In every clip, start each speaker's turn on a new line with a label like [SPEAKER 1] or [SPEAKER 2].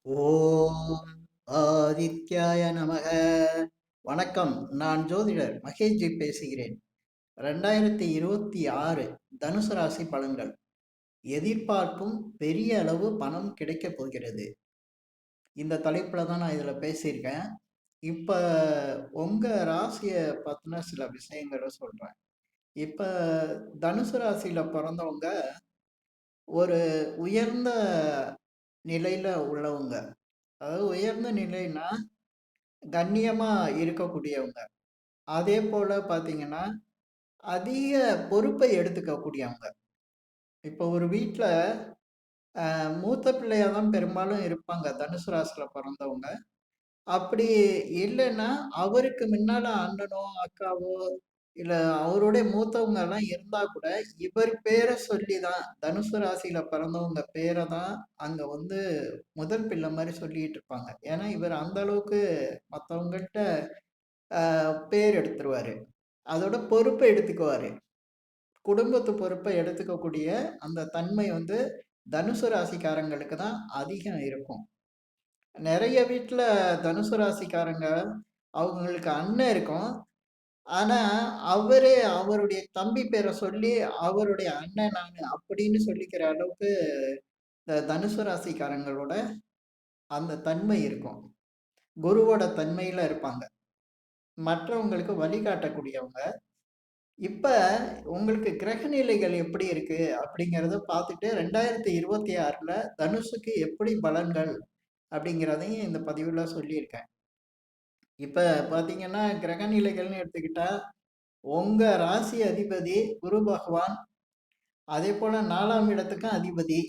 [SPEAKER 1] ஓம் ஆதித்யாய நமக. வணக்கம். நான் ஜோதிடர் மகேஷ்ஜி பேசுகிறேன். 2026 தனுசு ராசி பலன்கள். எதிர்பார்க்கும் பெரிய அளவு பணம் கிடைக்கப் போகிறது. இந்த தலைப்புல தான் நான் இதுல பேசியிருக்கேன். இப்ப உங்க ராசிய பத்தின சில விஷயங்கள சொல்றேன். இப்ப தனுசு ராசியில பிறந்தவங்க ஒரு உயர்ந்த நிலையில உள்ளவங்க. அதாவது உயர்ந்த நிலைன்னா கண்ணியமா இருக்கக்கூடியவங்க. அதே போல பார்த்தீங்கன்னா, அதிக பொறுப்பை எடுத்துக்கக்கூடியவங்க. இப்போ ஒரு வீட்ல மூத்த பிள்ளையா தான் பெரும்பாலும் இருப்பாங்க, தனுசு ராசியில பொறந்தவங்க. அப்படி இல்லன்னா, அவருக்கு முன்னால அண்ணனோ, அக்காவோ இல்ல அவருடைய மூத்தவங்கலாம் இருந்தா கூட, இவர் பேர சொல்லி தான் தனுசு ராசியில பிறந்தவங்க பேர தான் அங்க வந்து முதல் பிள்ளை மாரி சொல்லிட்டு இருப்பாங்க. ஏன்னா, இவர் அந்த அளவுக்கு மத்தவங்கள்ட்ட பேர் எடுத்துருவாரு. அதோட பொறுப்ப எடுத்துக்குவாரு. குடும்பத்து பொறுப்ப எடுத்துக்கக்கூடிய அந்த தன்மை வந்து தனுசு ராசிக்காரங்களுக்கு தான் அதிகம் இருக்கும். நெறைய வீட்ல தனுசு ராசிக்காரங்க அவங்களுக்கு அண்ணன் இருக்கும். ஆனா, அவரே அவருடைய தம்பி பேர சொல்லி, அவருடைய அண்ணன் நானு அப்படின்னு சொல்லிக்கிற அளவுக்கு இந்த தனுசு ராசிக்காரங்களோட அந்த தன்மை இருக்கும். குருவோட தன்மையில இருப்பாங்க. மற்றவங்களுக்கு வழிகாட்டக்கூடியவங்க. இப்ப உங்களுக்கு கிரக நிலைகள் எப்படி இருக்கு அப்படிங்கிறத பார்த்துட்டு 2026ல தனுஷுக்கு எப்படி பலன்கள் அப்படிங்கிறதையும் இந்த பதிவுல சொல்லியிருக்கேன். இப்ப பார்த்தீங்கன்னா, கிரக நிலைகள்னு எடுத்துக்கிட்டா, உங்க ராசி அதிபதி குரு பகவான், அதேபோல 4ஆம் இடத்துக்கும் அதிபதி.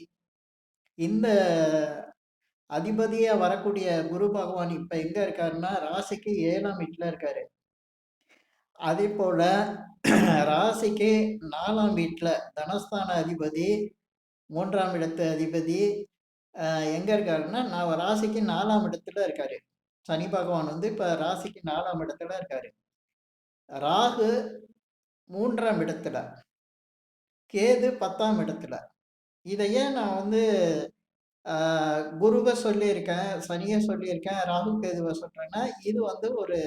[SPEAKER 1] இந்த அதிபதியா வரக்கூடிய குரு பகவான் இப்ப எங்க இருக்காருன்னா, ராசிக்கு 7ஆம் வீட்ல இருக்காரு. அதேபோல ராசிக்கு 4ஆம் வீட்ல தனஸ்தான அதிபதி, 3ஆம் இடத்து அதிபதி எங்க இருக்காருன்னா, நான் ராசிக்கு 4ஆம் இடத்துல இருக்காரு. சனி பகவான் வந்து இப்ப ராசிக்கு 4ஆம் இடத்துல இருக்காரு. ராகு 3ஆம் இடத்துல, கேது 10ஆம் இடத்துல. இத ஏன் நான் வந்து அ குருவ சொல்லியிருக்கேன், சனிய சொல்லியிருக்கேன், ராகு கேதுவ சொல்றேன்னா, இது வந்து ஒரு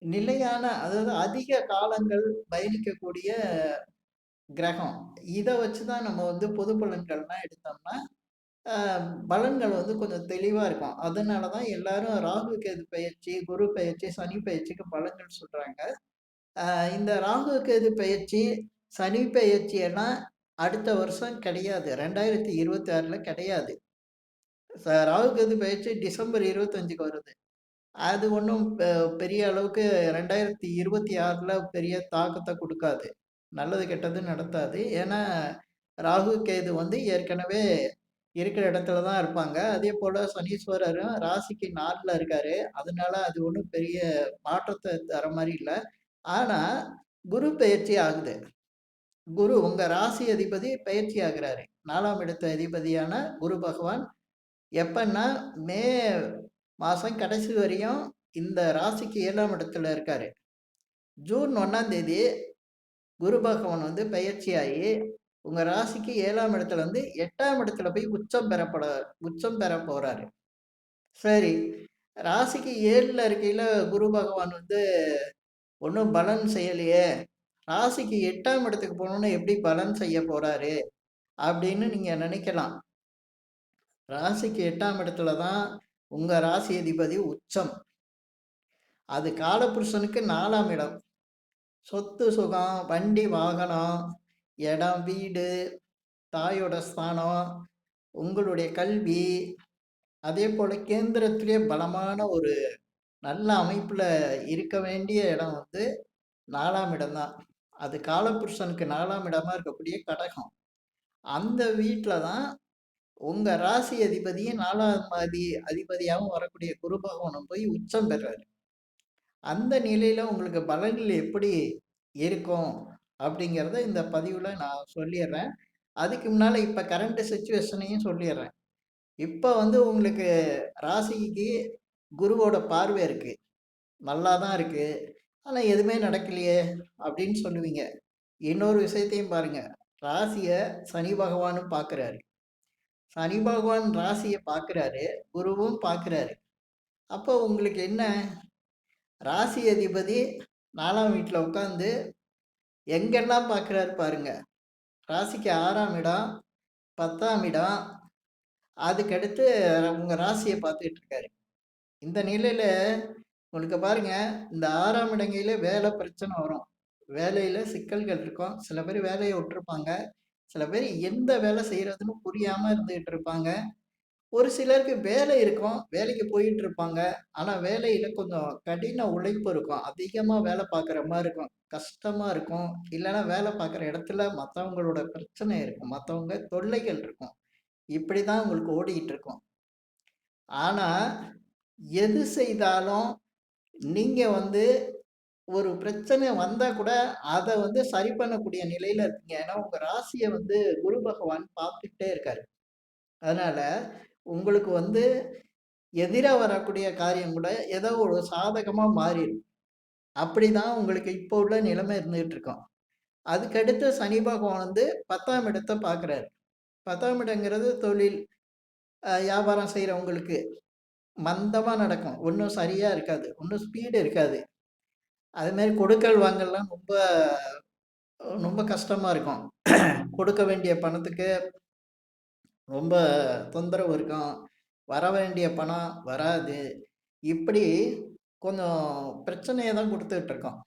[SPEAKER 1] நிலையான அதாவது அதிக காலங்கள் பயணிக்கக்கூடிய கிரகம். இத வச்சு தான் நம்ம வந்து பொது பலன்கள்லாம் எடுத்தோம்னா, அ பலன்கள் வந்து கொஞ்சம் தெளிவா இருக்கும். அதனால தான் எல்லாரும் ராகு கேது பெயர்ச்சி, குரு பெயர்ச்சி, சனி பெயர்ச்சிக்கு பலன்கள் சொல்றாங்க. இந்த ராகு கேது பெயர்ச்சி, சனி பெயர்ச்சி எல்லாம் அடுத்த வருஷம் கிடையாது. 2026ல கிடையாது. ராகு கேது பெயர்ச்சி டிசம்பர் 25க்கு வருது. அது ஒண்ணும் பெரிய அளவுக்கு 2026ல பெரிய தாக்கத்த குடுக்காது. நல்லது, கெட்டது நடத்தாது. ஏன்னா, ராகு, கேது வந்து ஏற்கனவே இருக்கிற இடத்துல தான் இருப்பாங்க. அதேபோல சனீஸ்வரரும் ராசிக்கு 4ல இருக்காரு. அதனால அது ஒண்ணும் பெரிய மாற்றத்த தர மாரி இல்ல. ஆனா, குரு பெயர்ச்சி ஆகுது. குரு உங்க ராசி அதிபதி பெயர்ச்சி ஆகுறாரு. 4ஆம் இடத்து அதிபதியான குரு பகவான் எப்பன்னா, மே மாசம் கடைசி வரையும் இந்த ராசிக்கு 7ஆம் இடத்துல இருக்காரு. ஜூன் 1ஆம் தேதி குரு பகவான் வந்து பெயர்ச்சியாகி, உங்க ராசிக்கு 7ஆம் இடத்துல வந்து 8ஆம் இடத்துல போய் உச்சம் பெற போறாரு. சரி, ராசிக்கு 7ல இருக்கையில குரு பகவான் வந்து ஒண்ணும் பலன் செய்யலையே, ராசிக்கு 8ஆம் இடத்துக்கு போனோனே எப்படி பலன் செய்ய போறாரு? அப்படின்னு நீங்க நினைக்கலாம். ராசிக்கு 8ஆம் இடத்துல தான் உங்க ராசி அதிபதி உச்சம். அது காலபுருஷனுக்கு 4ஆம் இடம். சொத்து, சுகம், வண்டி, வாகனம், இடம், வீடு, தாயோட ஸ்தானம், உங்களுடைய கல்வி, அதேபோல கேந்திரத்திலே பலமான ஒரு நல்ல அமைப்புல இருக்க வேண்டிய இடம் வந்து 4ஆம் இடம் தான். அது காலபுருஷனுக்கு 4ஆம் இடமா இருக்கக்கூடிய கடகம். அந்த வீட்ல தான் உங்க ராசி அதிபதியும் 4ஆம் அதிபதியாவும் வரக்கூடிய குரு பகவானும் போய் உச்சம் பெறாரு. அந்த நிலையில உங்களுக்கு பலன்கள் எப்படி இருக்கும்? அப்படிங்கிறத இந்த பதிவுல நான் சொல்லிர்றேன். அதுக்கு முன்னால இப்ப கரண்ட் சிச்சுவேஷனையும் சொல்லிர்றேன். இப்ப வந்து உங்களுக்கு ராசிக்கு குருவோட பார்வை இருக்கு. நல்லா தான் இருக்கு. ஆனா எதுவுமே நடக்கலையே அப்படின்னு சொல்லுவீங்க. இன்னொரு விஷயத்தையும் பாருங்க. ராசிய சனி பகவானும் பார்க்குறாரு. சனி பகவான் ராசிய பார்க்குறாரு, குருவும் பார்க்குறாரு. அப்போ உங்களுக்கு என்ன? ராசி அதிபதி 4ஆம் வீட்ல உட்காந்து எங்கெல்லாம் பார்க்குறாரு பாருங்க. ராசிக்கு 6ஆம் இடம், 10ஆம் இடம், அதுக்கடுத்து உங்க ராசிய பார்த்துக்கிட்டு இருக்காரு. இந்த நிலையில உங்களுக்கு பாருங்க, இந்த 6ஆம் இடங்கையில வேலை பிரச்சனை வரும். வேலையில சிக்கல்கள் இருக்கும். சில பேர் வேலைய விட்டுருப்பாங்க. சில பேர் எந்த வேலை செய்றதுன்னு புரியாம இருந்துகிட்டு இருப்பாங்க. ஒரு சிலருக்கு வேலை இருக்கும். வேலைக்கு போயிட்டு இருப்பாங்க. ஆனா வேலையில கொஞ்சம் கடின உழைப்பு இருக்கும். அதிகமா வேலை பார்க்குற மாரி இருக்கும். கஷ்டமா இருக்கும். இல்லன்னா வேலை பார்க்குற இடத்துல மத்தவங்களோட பிரச்சனை இருக்கும். மத்தவங்க தொல்லைகள் இருக்கும். இப்படிதான் உங்களுக்கு ஓடிக்கிட்டு இருக்கும். ஆனா, எது செய்தாலும் நீங்க வந்து ஒரு பிரச்சனை வந்தா கூட, அத வந்து சரி பண்ணக்கூடிய நிலையில இருக்கீங்க. ஏன்னா, உங்க ராசிய வந்து குரு பகவான் பார்த்துக்கிட்டே இருக்காரு. அதனால, உங்களுக்கு வந்து எதிரா வரக்கூடிய காரியம் கூட ஏதோ ஒரு சாதகமா மாறிரும். அப்படிதான் உங்களுக்கு இப்போ உள்ள நிலைமை இருந்துகிட்டு இருக்கும். அதுக்கடுத்து சனி பகவான் வந்து 10ஆம் இடத்த பார்க்குறாரு. 10ஆம் இடங்கிறது தொழில், வியாபாரம் செய்றவங்களுக்கு மந்தமா நடக்கும். ஒண்ணும் சரியா இருக்காது. ஒண்ணும் ஸ்பீடு இருக்காது. அதுமாரி கொடுக்கல் வாங்கல்லாம் ரொம்ப ரொம்ப கஷ்டமா இருக்கும். கொடுக்க வேண்டிய பணத்துக்கு ரொம்ப தொந்தரவு இருக்கும். வர வேண்டிய பணம் வராது. இப்படி கொஞ்சம் பிரச்சனைய தான் குடுத்துட்டு இருக்கோம்.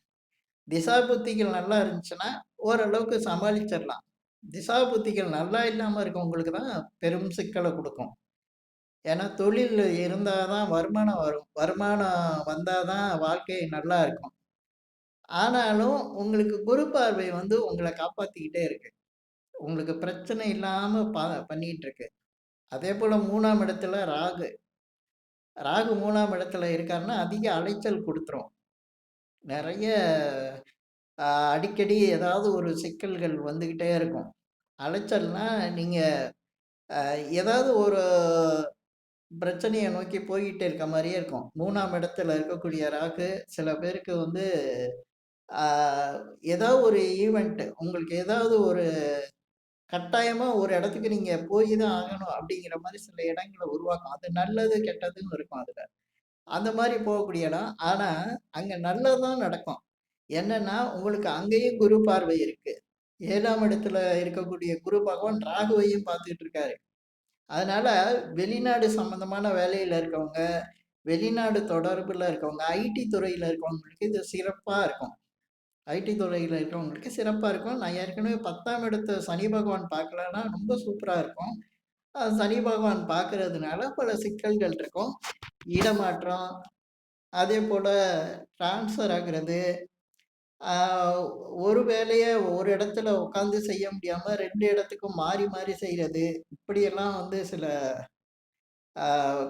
[SPEAKER 1] திசா புத்திகள் நல்லா இருந்துச்சுன்னா, ஓரளவுக்கு சமாளிச்சிடலாம். திசா புத்திகள் நல்லா இல்லாம இருக்கவங்களுக்கு தான் பெரும் சிக்கல குடுக்கும். ஏன்னா தொழில் இருந்தா தான் வருமானம் வரும். வருமானம் வந்தா தான் வாழ்க்கை நல்லா இருக்கும். ஆனாலும் உங்களுக்கு குரு பார்வை வந்து உங்கள காப்பாத்திக்கிட்டே இருக்கு. உங்களுக்கு பிரச்சனை இல்லாம பண்ணிட்டு இருக்கு. அதேபோல 3ஆம் இடத்துல ராகு. ராகு 3ஆம் இடத்துல இருக்காருன்னா, அதிக அலைச்சல் குடுத்துரும். நெறைய அடிக்கடி ஏதாவது ஒரு சிக்கல்கள் வந்துகிட்டே இருக்கும். அலைச்சல்னா, நீங்க ஏதாவது ஒரு பிரச்சனைய நோக்கி போய்க்கிட்டே இருக்க மாரியே இருக்கும். 3ஆம் இடத்துல இருக்கக்கூடிய ராகு, சில பேருக்கு வந்து ஆ ஏதாவது ஒரு ஈவென்ட் உங்களுக்கு ஏதாவது ஒரு கட்டாயமா ஒரு இடத்துக்கு நீங்க போய் தான் ஆகணும் அப்படிங்கிற மாரி சில இடங்கள உருவாக்கும். அது நல்லது, கெட்டதுன்னு இருக்கும் அதுல. அந்த மாரி போகக்கூடிய இடம். ஆனா, அங்க நல்லது தான் நடக்கும். என்னன்னா, உங்களுக்கு அங்கேயும் குரு பார்வை இருக்கு. 7ஆம் இடத்துல இருக்கக்கூடிய குரு பகவான் ராகுவையும் பார்த்துட்டு இருக்காரு. அதனால வெளிநாடு சம்மந்தமான வேலையில இருக்கவங்க, வெளிநாடு தொடர்புல இருக்கவங்க, ஐடி துறையில இருக்கவங்களுக்கு இது சிறப்பா இருக்கும். ஐடி துறையில இருக்கிறவங்களுக்கு சிறப்பா இருக்கும். நான் ஏற்கனவே 10ஆம் இடத்த சனி பகவான் பார்க்கலன்னா ரொம்ப சூப்பரா இருக்கும். சனி பகவான் பார்க்கறதுனால பல சிக்கல்கள் இருக்கும். இடமாற்றம், அதேபோல ட்ரான்ஸ்ஃபர் ஆகுறது, ஆ ஒரு வேலைய ஒரு இடத்துல உட்காந்து செய்ய முடியாம 2 இடத்துக்கும் மாறி, மாறி செய்றது. இப்படியெல்லாம் வந்து சில ஆ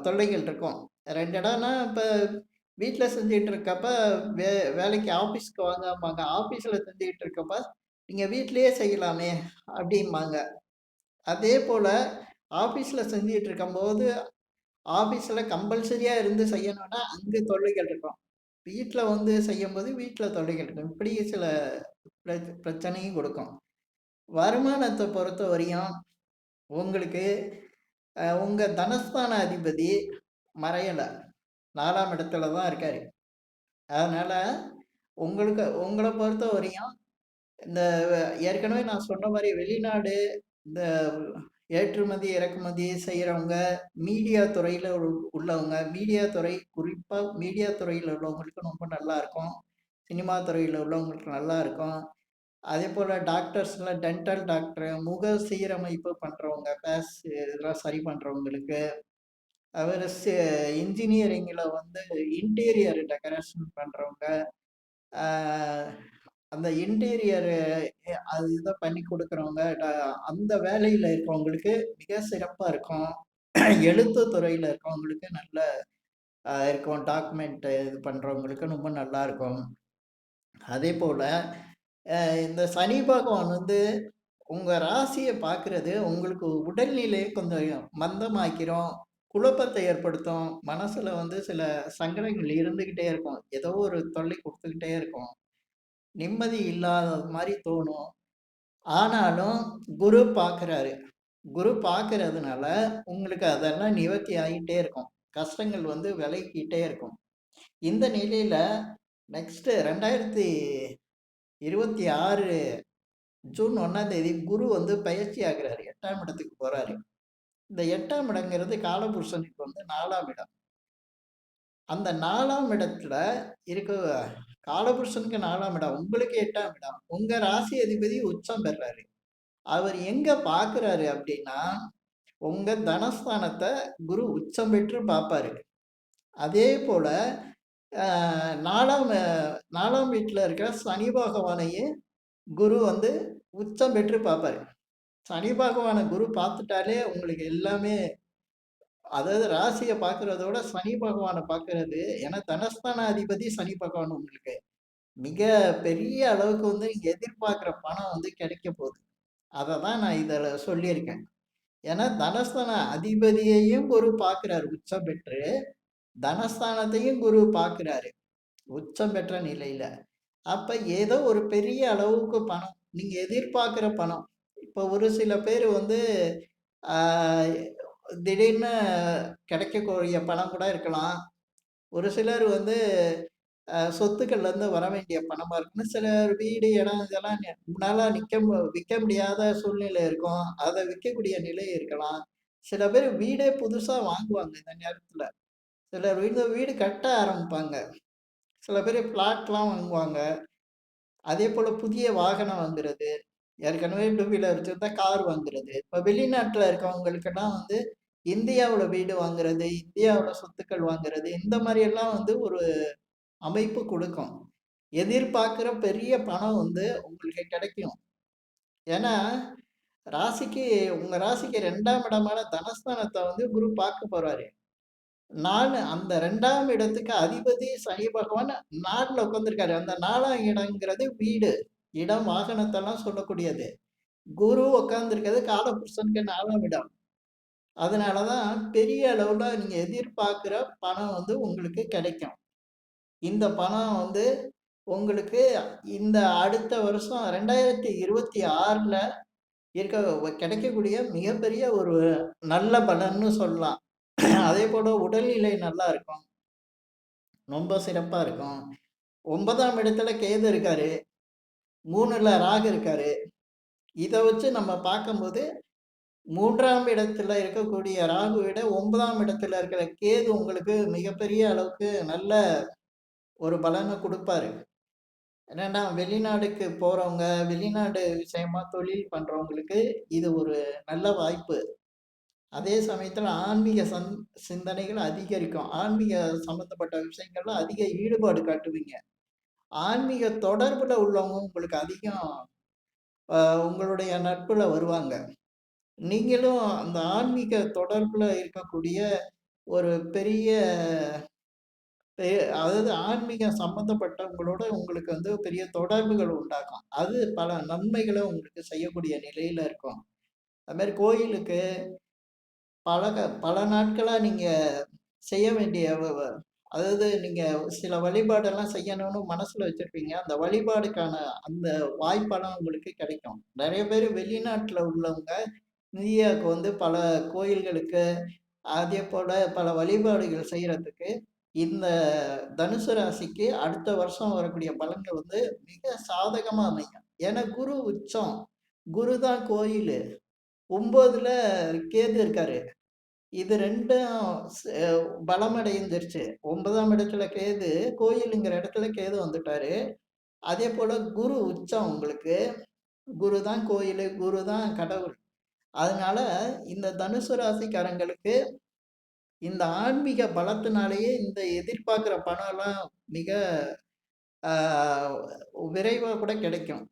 [SPEAKER 1] தொல்லைகள் இருக்கும். 2 இடம்னா, இப்ப வீட்ல செஞ்சுட்டு இருக்கப்ப, வே வேலைக்கு ஆஃபீஸ்க்கு வாங்கம்பாங்க. ஆஃபீஸ்ல செஞ்சுகிட்டு இருக்கப்ப, "நீங்க வீட்லயே செய்யலாமே" அப்படிம்பாங்க. அதேபோல ஆஃபீஸ்ல செஞ்சுட்டு இருக்கும்போது, ஆஃபீஸ்ல கம்பல்சரியா இருந்து செய்யணும்னா, அங்க தொல்லைகள் இருக்கும். வீட்ல வந்து செய்யும்போது, வீட்ல தொல்லைகள் இருக்கும். இப்படி சில பிரச்சனையும் கொடுக்கும். வருமானத்த பொறுத்தவரையும், உங்களுக்கு உங்க தனஸ்தான அதிபதி மறையல. 4ஆம் இடத்துல தான் இருக்காரு. அதனால உங்களுக்கு உங்கள பொறுத்தவரையும் இந்த ஏற்கனவே நான் சொன்ன மாரி வெளிநாடு, இந்த ஏற்றுமதி, இறக்குமதி செய்றவங்க, மீடியா துறையில உள்ளவங்க, மீடியா துறை குறிப்பா மீடியா துறையில உள்ளவங்களுக்கு ரொம்ப நல்லாருக்கும். சினிமா துறையில உள்ளவங்களுக்கு நல்லாருக்கும். அதேபோல டாக்டர்ஸ்லாம் டென்டல் டாக்டர், முக சீரமைப்பு பண்றவங்க, இதெல்லாம் சரி பண்றவங்களுக்கு, அவரு இன்ஜினியரிங்ல வந்து இன்டீரியர் டெக்கரேஷன் பண்றவங்க, ஆ அந்த இன்டீரியரு அது இத பண்ணி குடுக்குறவங்க, அந்த வேலையில இருக்கவங்களுக்கு மிக சிறப்பா இருக்கும். எழுத்து துறையில இருக்கவங்களுக்கு நல்ல இருக்கும். டாக்குமெண்ட் இது பண்றவங்களுக்கு ரொம்ப நல்லாருக்கும். அதேபோல இந்த சனி பகவான் வந்து உங்க ராசிய பார்க்குறது உங்களுக்கு உடல்நிலையை கொஞ்சம் மந்தமாக்கிரும். குழப்பத்தை ஏற்படுத்தும். மனசுல வந்து சில சங்கடங்கள் இருந்துகிட்டே இருக்கும். ஏதோ ஒரு தொல்லை குடுத்துக்கிட்டே இருக்கும். நிம்மதி இல்லாத மாரி தோணும். ஆனாலும் குரு பார்க்குறாரு. குரு பார்க்கறதுனால உங்களுக்கு அதெல்லாம் நிவர்த்தி ஆகிட்டே இருக்கும். கஷ்டங்கள் வந்து விலகிக்கிட்டே இருக்கும். இந்த நிலையில நெக்ஸ்ட் 2026 ஜூன் 1ஆம் தேதி குரு வந்து பயிற்சி ஆகுறாரு. 8ஆம் இடத்துக்கு போறாரு. இந்த 8ஆம் இடங்கிறது காலபுருஷனுக்கு வந்து 4ஆம் இடம். அந்த 4ஆம் இடத்துல இருக்க காலபுருஷனுக்கு 4ஆம் இடம். உங்களுக்கு 8ஆம் இடம். உங்க ராசி அதிபதி உச்சம் பெறாரு. அவர் எங்க பார்க்குறாரு அப்படின்னா, உங்க தனஸ்தானத்த குரு உச்சம் பெற்று பார்ப்பாரு. அதே போல அ 4ஆம் வீட்ல இருக்கிற சனி பகவானையும் குரு வந்து உச்சம் பெற்று பார்ப்பாரு. சனி பகவான குரு பார்த்துட்டாலே உங்களுக்கு எல்லாமே, அதாவது ராசிய பார்க்கிறத விட சனி பகவான பார்க்கிறது, ஏன்னா தனஸ்தான அதிபதி சனி பகவான் உங்களுக்கு. மிக பெரிய அளவுக்கு வந்து நீங்க எதிர்பார்க்கிற பணம் வந்து கிடைக்க போகுது. அத தான் நான் இதுல சொல்லியிருக்கேன். ஏன்னா தனஸ்தான அதிபதியையும் குரு பார்க்கிறாரு உச்சம் பெற்று. தனஸ்தானத்தையும் குரு பார்க்கிறாரு உச்சம் பெற்ற நிலையில. அப்ப ஏதோ ஒரு பெரிய அளவுக்கு பணம், நீங்க எதிர்பார்க்கிற பணம். இப்போ ஒரு சில பேர் வந்து ஆ திடீர்னு கிடைக்கக்கூடிய பணம் கூட இருக்கலாம். ஒரு சிலர் வந்து சொத்துக்கள்லேருந்து வர வேண்டிய பணமா இருக்குன்னு, சிலர் வீடு, இடம் இதெல்லாம் முன்னால விற்க முடியாத சூழ்நிலை இருக்கும். அத விற்கக்கூடிய நிலை இருக்கலாம். சில பேர் வீடே புதுசா வாங்குவாங்க இந்த நேரத்துல. சிலர் வீடு கட்ட ஆரம்பிப்பாங்க. சில பேர் பிளாட்லாம் வாங்குவாங்க. அதேபோல புதிய வாகனம் வாங்குறது. ஏற்கனவே டூ வீலர் வச்சிருந்தா கார் வாங்குறது. இப்ப வெளிநாட்டுல இருக்கவங்களுக்கெல்லாம் வந்து இந்தியாவுல வீடு வாங்குறது, இந்தியாவுல சொத்துக்கள் வாங்குறது, இந்த மாரி எல்லாம் வந்து ஒரு அமைப்பு குடுக்கும். எதிர்பார்க்கிற பெரிய பணம் வந்து உங்களுக்கு கிடைக்கும். ஏன்னா, ராசிக்கு உங்க ராசிக்கு 2ஆம் இடமான தனஸ்தானத்த வந்து குரு பார்க்க போறாரு. அந்த 2ஆம் இடத்துக்கு அதிபதி சனி பகவான் 4ல உட்கார்ந்திருக்காரு. அந்த 4ஆம் இடம்ங்கிறது வீடு, இடம், வாகனத்தெல்லாம் சொல்லக்கூடியது. குரு உட்கார்ந்திருக்கிறது காலபுருஷனுக்கு 4ஆம் இடம். அதனால தான் பெரிய அளவுல நீங்க எதிர்பார்க்கிற பணம் வந்து உங்களுக்கு கிடைக்கும். இந்த பணம் வந்து உங்களுக்கு இந்த அடுத்த வருஷம் 2026ல கிடைக்கக்கூடிய மிகப்பெரிய ஒரு நல்ல பலன்னு சொல்லலாம். அதேபோல உடல்நிலை நல்லா இருக்கும். ரொம்ப சிறப்பா இருக்கும். 9ஆம் இடத்துல கேது இருக்காரு. 3ல ராகு இருக்காரு. இத வச்சு நம்ம பார்க்கும்போது 3ஆம் இடத்துல இருக்கக்கூடிய ராகு விட 9ஆம் இடத்துல இருக்கிற கேது உங்களுக்கு மிகப்பெரிய அளவுக்கு நல்ல ஒரு பலன குடுப்பாரு. என்னன்னா, வெளிநாடுக்கு போறவங்க, வெளிநாடு விஷயமா தொழில் பண்றவங்களுக்கு இது ஒரு நல்ல வாய்ப்பு. அதே சமயத்துல ஆன்மீக சிந்தனைகள் அதிகரிக்கும். ஆன்மீக சம்மந்தப்பட்ட விஷயங்கள்ல அதிக ஈடுபாடு காட்டுவீங்க. ஆன்மீக தொடர்புல உள்ளவங்க உங்களுக்கு அதிகம் உங்களுடைய நட்புல வருவாங்க. நீங்களும் அந்த ஆன்மீக தொடர்புல இருக்கக்கூடிய ஒரு பெரிய பெ அதாவது ஆன்மீகம் சம்மந்தப்பட்டவங்களோட உங்களுக்கு வந்து பெரிய தொடர்புகள் உண்டாக்கும். அது பல நன்மைகள உங்களுக்கு செய்யக்கூடிய நிலையில இருக்கும். அது மாரி கோயிலுக்கு பல நாட்களா நீங்க செய்ய வேண்டிய அதாவது நீங்க சில வழிபாடெல்லாம் செய்யணும்னு மனசுல வச்சிருப்பீங்க. அந்த வழிபாடுக்கான அந்த வாய்ப்பெல்லாம் உங்களுக்கு கிடைக்கும். நெறைய பேரு வெளிநாட்டுல உள்ளவங்க இந்தியாவுக்கு வந்து பல கோயில்களுக்கு, அதேபோல பல வழிபாடுகள் செய்றதுக்கு, இந்த தனுசு ராசிக்கு அடுத்த வருஷம் வரக்கூடிய பலன்கள் வந்து மிக சாதகமா அமையும். ஏன்னா குரு உச்சம். குரு தான் கோயிலு. 9ல கேது இருக்காரு. இது 2ம் பலமடைந்துருச்சு. 9ஆம் இடத்துல கேது, கோயிலுங்கிற இடத்துல கேது வந்துட்டாரு. அதேபோல குரு உச்சம் உங்களுக்கு. குரு தான் கோயிலு, குரு தான் கடவுள். அதனால இந்த தனுசு ராசிக்காரங்களுக்கு இந்த ஆன்மீக பலத்தினாலேயே இந்த எதிர்பார்க்கிற பணம்லாம் மிக ஆ விரைவா கூட கிடைக்கும்.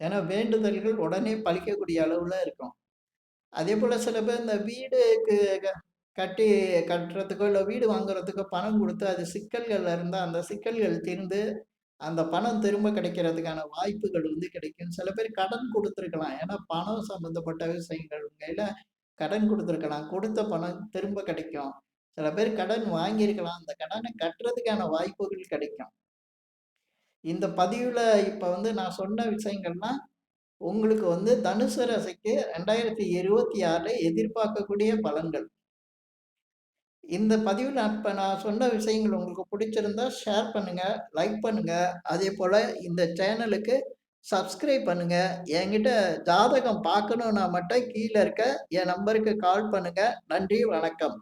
[SPEAKER 1] ஏன்னா வேண்டுதல்கள் உடனே பலிக்கக்கூடிய அளவுல இருக்கும். அதேபோல சில பேர் இந்த வீடுக்கு கட்டி கட்டுறதுக்கோ, இல்ல வீடு வாங்குறதுக்கோ பணம் குடுத்து அது சிக்கல்கள்ல இருந்தா, அந்த சிக்கல்கள் தீர்ந்து, அந்த பணம் திரும்ப கிடைக்கிறதுக்கான வாய்ப்புகள் வந்து கிடைக்கும். சில பேர் கடன் குடுத்துருக்கலாம். ஏன்னா பணம் சம்மந்தப்பட்ட விஷயங்கள் கையில கடன் குடுத்துருக்கலாம். குடுத்த பணம் திரும்ப கிடைக்கும். சில பேர் கடன் வாங்கியிருக்கலாம். அந்த கடன கட்டுறதுக்கான வாய்ப்புகள் கிடைக்கும். இந்த பதிவுல இப்ப வந்து நான் சொன்ன விஷயங்கள்லாம் உங்களுக்கு வந்து தனுசு ராசிக்கு 2026ல எதிர்பார்க்கக்கூடிய பலன்கள். இந்த பதிவுல இப்ப நான் சொன்ன விஷயங்கள் உங்களுக்கு பிடிச்சிருந்தா ஷேர் பண்ணுங்க, லைக் பண்ணுங்க. அதேபோல இந்த சேனலுக்கு சப்ஸ்கிரைப் பண்ணுங்க. என்கிட்ட ஜாதகம் பார்க்கணும்னா மட்டும் கீழ இருக்க என் நம்பருக்கு கால் பண்ணுங்க. நன்றி, வணக்கம்.